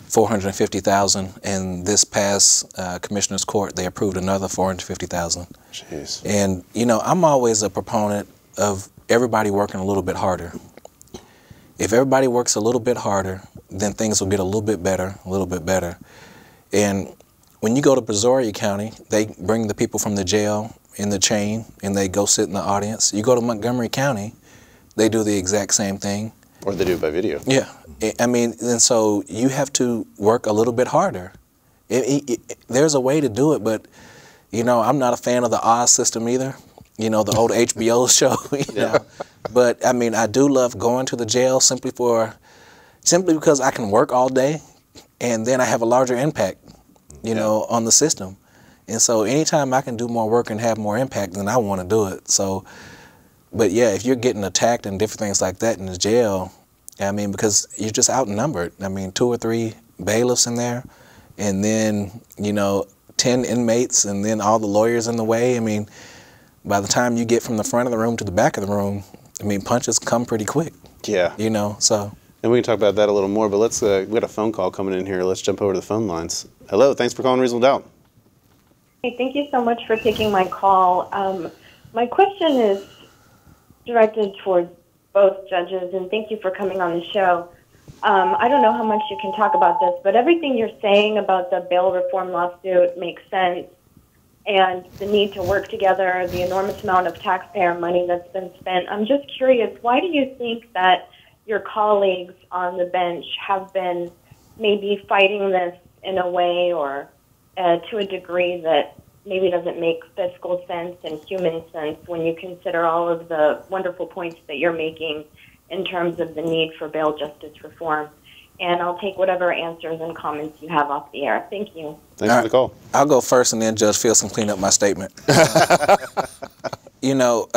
$450,000, and this past Commissioner's Court they approved another $450,000. Jeez. And you know, I'm always a proponent of everybody working a little bit harder. If everybody works a little bit harder, then things will get a little bit better, a little bit better. And when you go to Brazoria County, they bring the people from the jail in the chain and they go sit in the audience. You go to Montgomery County, they do the exact same thing. Or they do it by video. Yeah. I mean, and so you have to work a little bit harder. There's a way to do it, but, you know, I'm not a fan of the Oz system either. You know, the old HBO show, you know. But, I mean, I do love going to the jail simply because I can work all day and then I have a larger impact, you know, on the system. And so anytime I can do more work and have more impact, then I want to do it. So, but yeah, if you're getting attacked and different things like that in the jail, I mean, because you're just outnumbered. I mean, 2 or 3 bailiffs in there and then, you know, 10 inmates and then all the lawyers in the way. I mean, by the time you get from the front of the room to the back of the room, I mean, punches come pretty quick. Yeah. You know, so. And we can talk about that a little more, but let's, we got a phone call coming in here. Let's jump over to the phone lines. Hello, thanks for calling Reasonable Doubt. Hey, thank you so much for taking my call. My question is directed towards both judges, and thank you for coming on the show. I don't know how much you can talk about this, but everything you're saying about the bail reform lawsuit makes sense. And the need to work together, the enormous amount of taxpayer money that's been spent. I'm just curious, why do you think that your colleagues on the bench have been maybe fighting this in a way or to a degree that maybe doesn't make fiscal sense and human sense when you consider all of the wonderful points that you're making in terms of the need for bail justice reform? And I'll take whatever answers and comments you have off the air. Thank you. Thanks for the call. I'll go first, and then Judge Fields can clean up my statement. You know,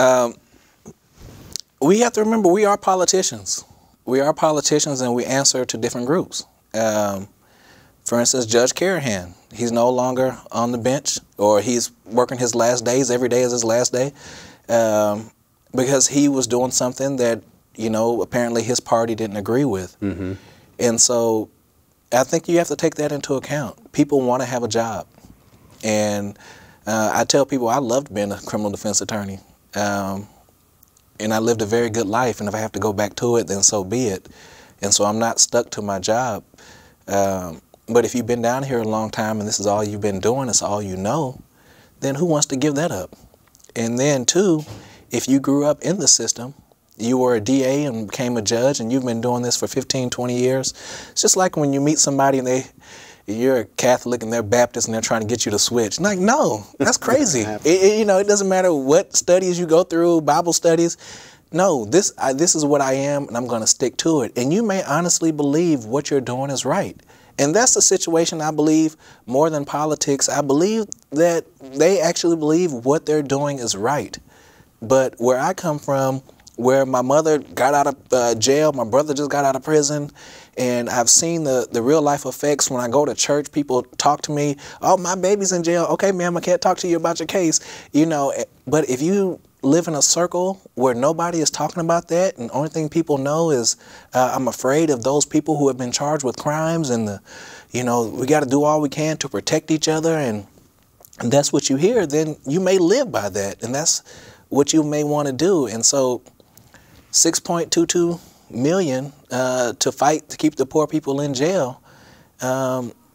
we have to remember we are politicians. We are politicians, and we answer to different groups. For instance, Judge Carahan, he's no longer on the bench, or he's working his last days. Every day is his last day, because he was doing something that, you know, apparently his party didn't agree with. Mm-hmm. And so I think you have to take that into account. People want to have a job. And I tell people I loved being a criminal defense attorney. And I lived a very good life. And if I have to go back to it, then so be it. And so I'm not stuck to my job. But if you've been down here a long time and this is all you've been doing, it's all you know, then who wants to give that up? And then, too, if you grew up in the system, you were a DA and became a judge and you've been doing this for 15, 20 years. It's just like when you meet somebody and you're a Catholic and they're Baptist and they're trying to get you to switch. Like, no, that's crazy. You know, it doesn't matter what studies you go through, Bible studies. No, this is what I am and I'm going to stick to it. And you may honestly believe what you're doing is right. And that's the situation, I believe, more than politics. I believe that they actually believe what they're doing is right. But where I come from, where my mother got out of jail, my brother just got out of prison, And I've seen the real life effects when I go to church. People talk to me, oh, my baby's in jail. Okay, ma'am, I can't talk to you about your case. You know, but if you live in a circle where nobody is talking about that, and the only thing people know is I'm afraid of those people who have been charged with crimes, and you know, we got to do all we can to protect each other, and that's what you hear, then you may live by that, and that's what you may want to do. And so 6.22 million to fight to keep the poor people in jail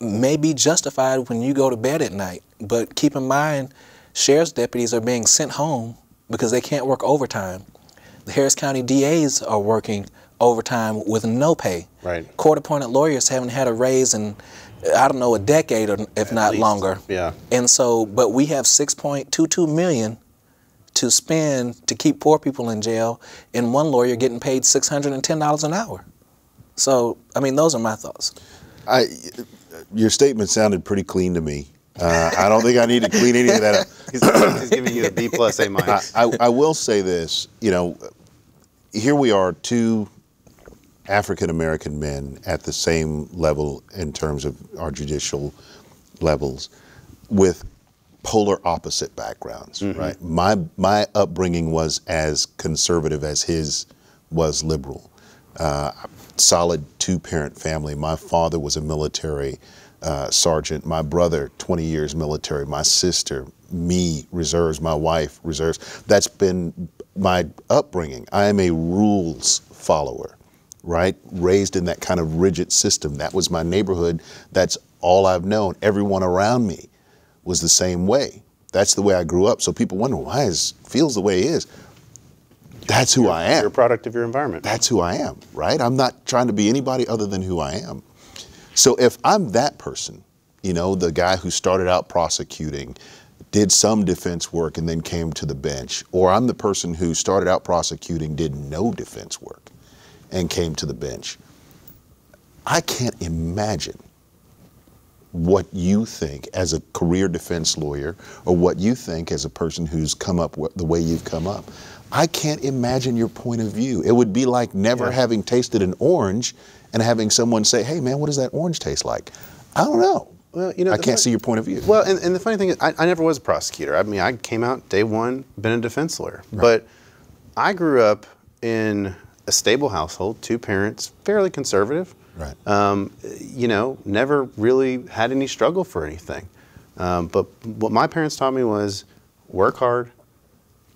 may be justified when you go to bed at night. But keep in mind, sheriff's deputies are being sent home because they can't work overtime. The Harris County DAs are working overtime with no pay. Right. Court-appointed lawyers haven't had a raise in, I don't know, a decade, or if not longer. Yeah. And so, but we have 6.22 million to spend to keep poor people in jail, and one lawyer getting paid $610 an hour. So, I mean, those are my thoughts. Your statement sounded pretty clean to me. I don't think I need to clean any of that up. He's giving you a B plus A minus. I will say this, you know, here we are, two African-American men at the same level in terms of our judicial levels with polar opposite backgrounds, right? My upbringing was as conservative as his was liberal. Solid two-parent family. My father was a military sergeant. My brother, 20 years military. My sister, me, reserves. My wife, reserves. That's been my upbringing. I am a rules follower, right? Raised in that kind of rigid system. That was my neighborhood. That's all I've known. Everyone around me was the same way. That's the way I grew up. So people wonder why he feels the way he is. That's who I am. You're a product of your environment. That's who I am, right? I'm not trying to be anybody other than who I am. So if I'm that person, you know, the guy who started out prosecuting, did some defense work and then came to the bench, or I'm the person who started out prosecuting, did no defense work and came to the bench, I can't imagine what you think as a career defense lawyer, or what you think as a person who's come up the way you've come up. I can't imagine your point of view. It would be like never having tasted an orange and having someone say, hey man, what does that orange taste like? I don't know. Well, you know, I can't see your point of view. Well, and the funny thing is, I never was a prosecutor. I mean, I came out day one, been a defense lawyer. Right. But I grew up in a stable household, two parents, fairly conservative. Right. You know, never really had any struggle for anything. But what my parents taught me was work hard.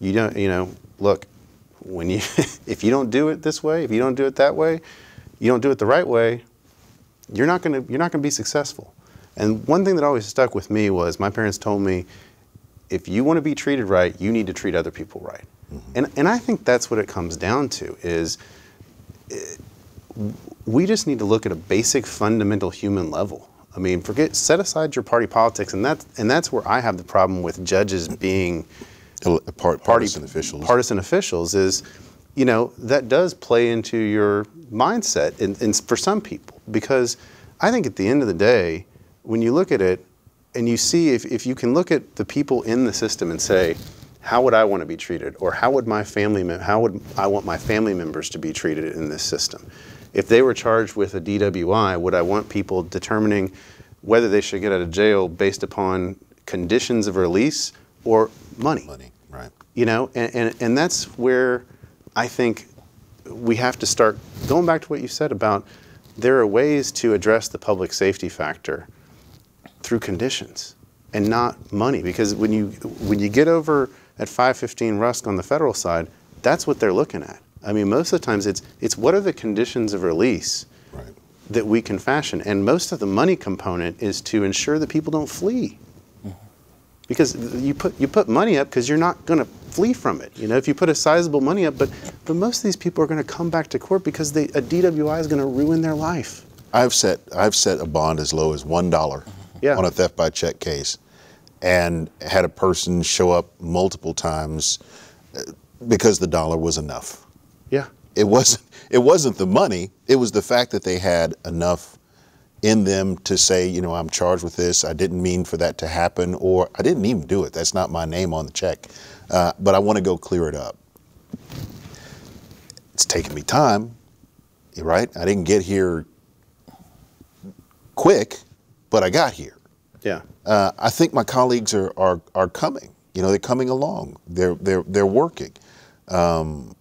You don't, you know, look, when you, if you don't do it this way, if you don't do it that way, you don't do it the right way, you're not gonna be successful. And one thing that always stuck with me was my parents told me, if you want to be treated right, you need to treat other people right. And I think that's what it comes down to is we just need to look at a basic fundamental human level. I mean, set aside your party politics, and that's where I have the problem with judges being partisan officials. Partisan officials is, you know, that does play into your mindset and for some people, because I think at the end of the day, when you look at it and you see if you can look at the people in the system and say, how would I want to be treated, or how would I want my family members to be treated in this system? If they were charged with a DWI, would I want people determining whether they should get out of jail based upon conditions of release or money? Money, right. You know, and that's where I think we have to start going back to what you said about there are ways to address the public safety factor through conditions and not money. Because when you get over at 515 Rusk on the federal side, that's what they're looking at. I mean, most of the times it's what are the conditions of release that we can fashion, and most of the money component is to ensure that people don't flee. Because you put money up because you're not going to flee from it. You know, if you put a sizable money up, but most of these people are going to come back to court because a DWI is going to ruin their life. I've set a bond as low as $1 on a theft by check case, and had a person show up multiple times because the dollar was enough. Yeah. It wasn't the money. It was the fact that they had enough in them to say, you know, I'm charged with this. I didn't mean for that to happen, or I didn't even do it. That's not my name on the check. But I want to go clear it up. It's taken me time, right? I didn't get here quick, but I got here. Yeah. I think my colleagues are coming. You know, they're coming along. They're working. But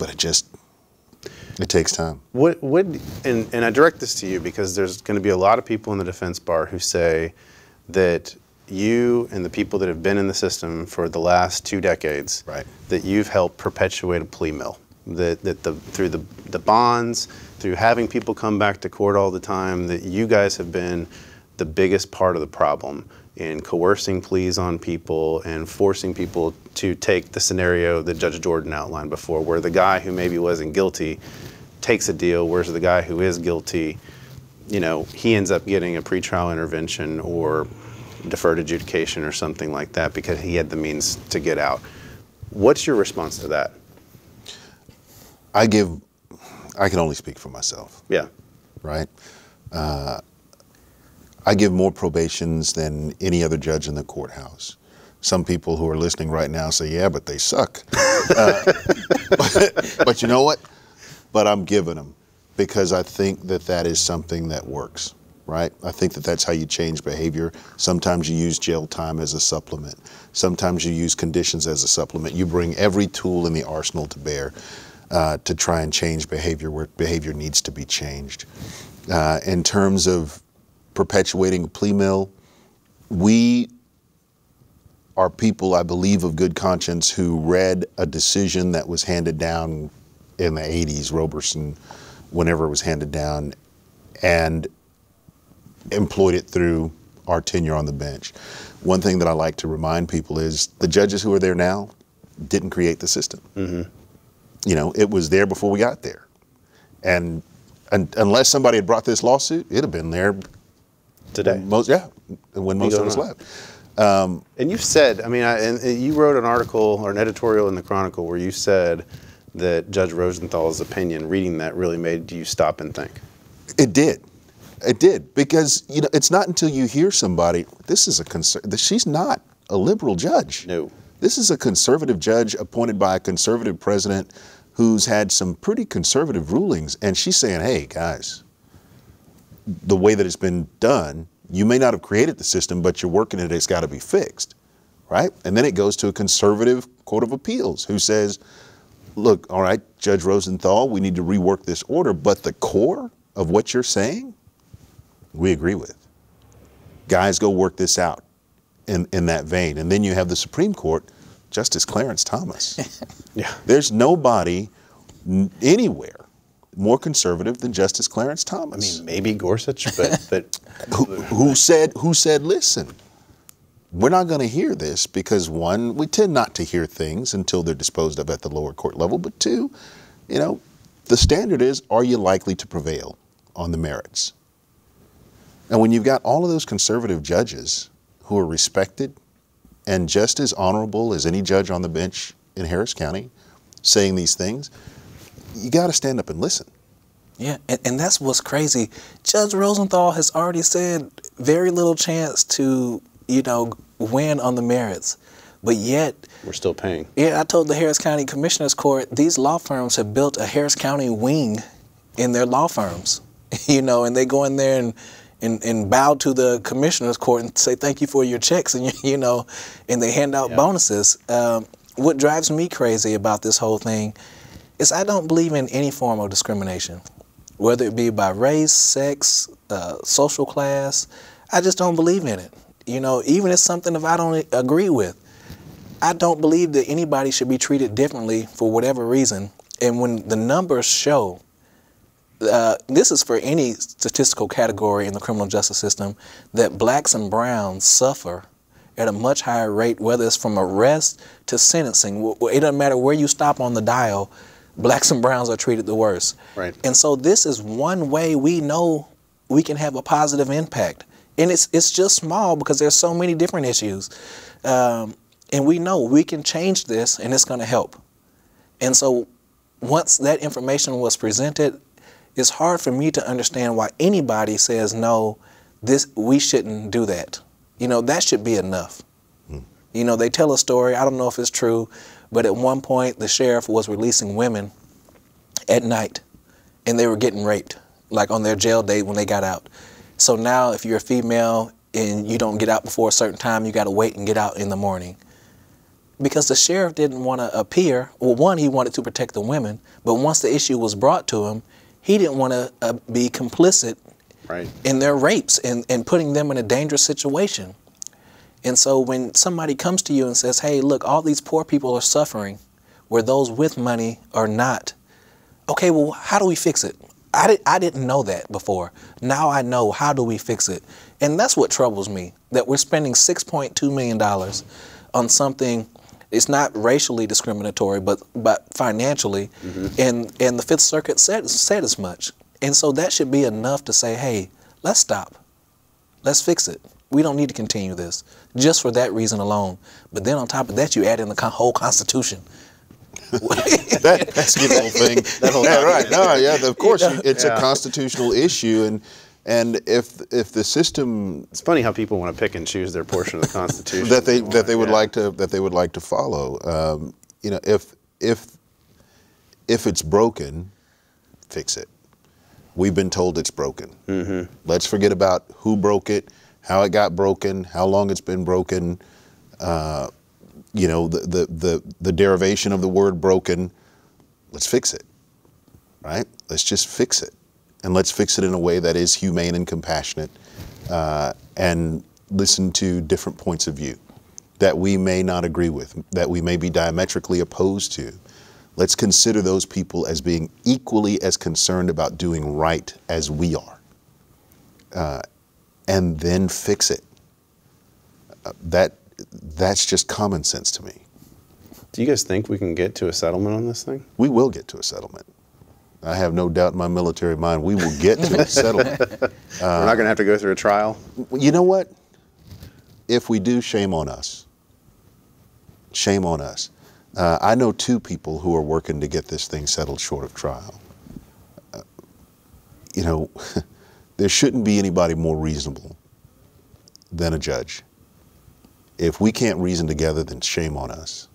it takes time. And I direct this to you because there's going to be a lot of people in the defense bar who say that you and the people that have been in the system for the last 2 decades, right, that you've helped perpetuate a plea mill. That through the bonds, through having people come back to court all the time, that you guys have been the biggest part of the problem in coercing pleas on people and forcing people to take the scenario that Judge Jordan outlined before, where the guy who maybe wasn't guilty takes a deal, whereas the guy who is guilty, you know, he ends up getting a pretrial intervention or deferred adjudication or something like that because he had the means to get out. What's your response to that? I can only speak for myself. Yeah. Right? I give more probations than any other judge in the courthouse. Some people who are listening right now say, yeah, but they suck. But you know what? But I'm giving them because I think that is something that works, right? I think that's how you change behavior. Sometimes you use jail time as a supplement. Sometimes you use conditions as a supplement. You bring every tool in the arsenal to bear to try and change behavior where behavior needs to be changed. In terms of perpetuating a plea mill, we are people, I believe, of good conscience who read a decision that was handed down in the 80s, Roberson, whenever it was handed down, and employed it through our tenure on the bench. One thing that I like to remind people is the judges who are there now didn't create the system. Mm-hmm. You know, it was there before we got there. And unless somebody had brought this lawsuit, it'd have been there today. When most of us left. And you've said, I mean, and you wrote an article or an editorial in the Chronicle where you said that Judge Rosenthal's opinion, reading that, really made you stop and think. It did. It did. Because, you know, it's not until you hear somebody, she's not a liberal judge. No. This is a conservative judge appointed by a conservative president who's had some pretty conservative rulings. And she's saying, hey, guys, the way that it's been done, you may not have created the system, but you're working it, it's got to be fixed, right? And then it goes to a conservative court of appeals who says, look, all right, Judge Rosenthal, we need to rework this order, but the core of what you're saying, we agree with. Guys, go work this out in that vein. And then you have the Supreme Court, Justice Clarence Thomas. Yeah. There's nobody anywhere more conservative than Justice Clarence Thomas. I mean, maybe Gorsuch, but who said, listen, we're not going to hear this because, one, we tend not to hear things until they're disposed of at the lower court level, but two, you know, the standard is, are you likely to prevail on the merits? And when you've got all of those conservative judges who are respected and just as honorable as any judge on the bench in Harris County saying these things, you got to stand up and listen. Yeah, and that's what's crazy. Judge Rosenthal has already said very little chance to, you know, win on the merits. But yet, we're still paying. Yeah, I told the Harris County Commissioners Court, these law firms have built a Harris County wing in their law firms, you know, and they go in there and bow to the Commissioners Court and say thank you for your checks, and you know, and they hand out bonuses. What drives me crazy about this whole thing is I don't believe in any form of discrimination, whether it be by race, sex, social class. I just don't believe in it. You know, even if it's something if I don't agree with, I don't believe that anybody should be treated differently for whatever reason. And when the numbers show, this is for any statistical category in the criminal justice system, that blacks and browns suffer at a much higher rate, whether it's from arrest to sentencing. It doesn't matter where you stop on the dial, blacks and browns are treated the worst. Right. And so this is one way we know we can have a positive impact. And it's just small because there's so many different issues. And we know we can change this and it's going to help. And so once that information was presented, it's hard for me to understand why anybody says, no, we shouldn't do that. You know, that should be enough. You know, they tell a story, I don't know if it's true, but at one point the sheriff was releasing women at night and they were getting raped. like on their jail date when they got out. So now if you're a female and you don't get out before a certain time, you got to wait and get out in the morning. Because the sheriff didn't want to appear. Well, one, he wanted to protect the women, but once the issue was brought to him, he didn't want to be complicit in their rapes and putting them in a dangerous situation. And so when somebody comes to you and says, hey, look, all these poor people are suffering, where those with money are not. Okay, well, how do we fix it? I didn't know that before. Now I know. How do we fix it? And that's what troubles me, that we're spending $6.2 million on something. It's not racially discriminatory, but financially, and the Fifth Circuit said as much. And so that should be enough to say, hey, let's stop. Let's fix it. We don't need to continue this, just for that reason alone. But then on top of that, you add in the whole Constitution. That's the whole thing. Right. No, yeah, of course, it's a constitutional issue, and if the system, it's funny how people want to pick and choose their portion of the Constitution that they would like to follow. You know, if it's broken, fix it. We've been told it's broken. Let's forget about who broke it, how it got broken, how long it's been broken. You know, the derivation of the word broken. Let's fix it, right? Let's just fix it. And let's fix it in a way that is humane and compassionate, and listen to different points of view that we may not agree with, that we may be diametrically opposed to. Let's consider those people as being equally as concerned about doing right as we are, and then fix it. That's just common sense to me. Do you guys think we can get to a settlement on this thing? We will get to a settlement. I have no doubt in my military mind we will get to a settlement. We're not going to have to go through a trial? You know what? If we do, shame on us. Shame on us. I know two people who are working to get this thing settled short of trial. You know, there shouldn't be anybody more reasonable than a judge. If we can't reason together, then shame on us.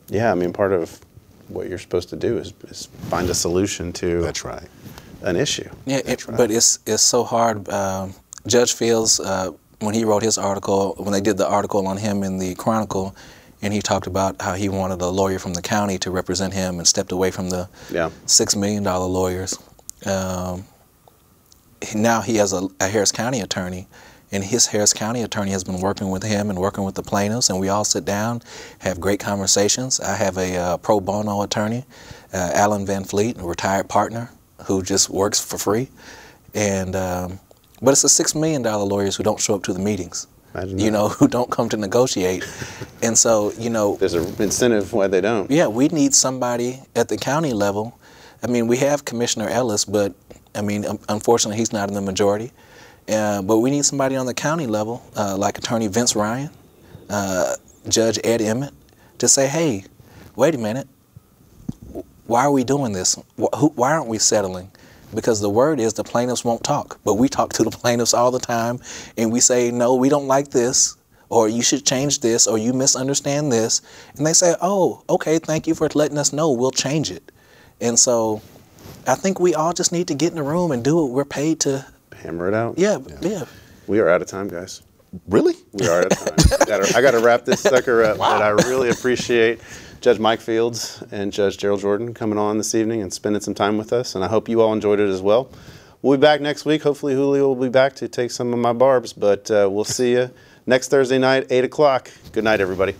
Yeah, I mean, part of what you're supposed to do is find a solution to an issue. Yeah, but it's so hard. Judge Fields, when he wrote his article, when they did the article on him in the Chronicle, and he talked about how he wanted a lawyer from the county to represent him and stepped away from the $6 million lawyers. Now he has a Harris County attorney, and his Harris County attorney has been working with him and working with the plaintiffs, and we all sit down, have great conversations. I have a pro bono attorney, Alan Van Fleet, a retired partner who just works for free. And but it's the $6 million lawyers who don't show up to the meetings, you know, who don't come to negotiate. And so, you know, there's an incentive why they don't. Yeah, we need somebody at the county level. I mean, we have Commissioner Ellis, but I mean, unfortunately, he's not in the majority. But we need somebody on the county level, like Attorney Vince Ryan, Judge Ed Emmett, to say, hey, wait a minute, why are we doing this? Why aren't we settling? Because the word is the plaintiffs won't talk, but we talk to the plaintiffs all the time, and we say, no, we don't like this, or you should change this, or you misunderstand this. And they say, oh, okay, thank you for letting us know, we'll change it. And so I think we all just need to get in the room and do what we're paid to. Hammer it out. Yeah. We are out of time, guys. Really? We are out of time. I got to wrap this sucker up. Wow. But I really appreciate Judge Mike Fields and Judge Darrell Jordan coming on this evening and spending some time with us. And I hope you all enjoyed it as well. We'll be back next week. Hopefully Julio will be back to take some of my barbs. But we'll see you next Thursday night, 8 o'clock. Good night, everybody.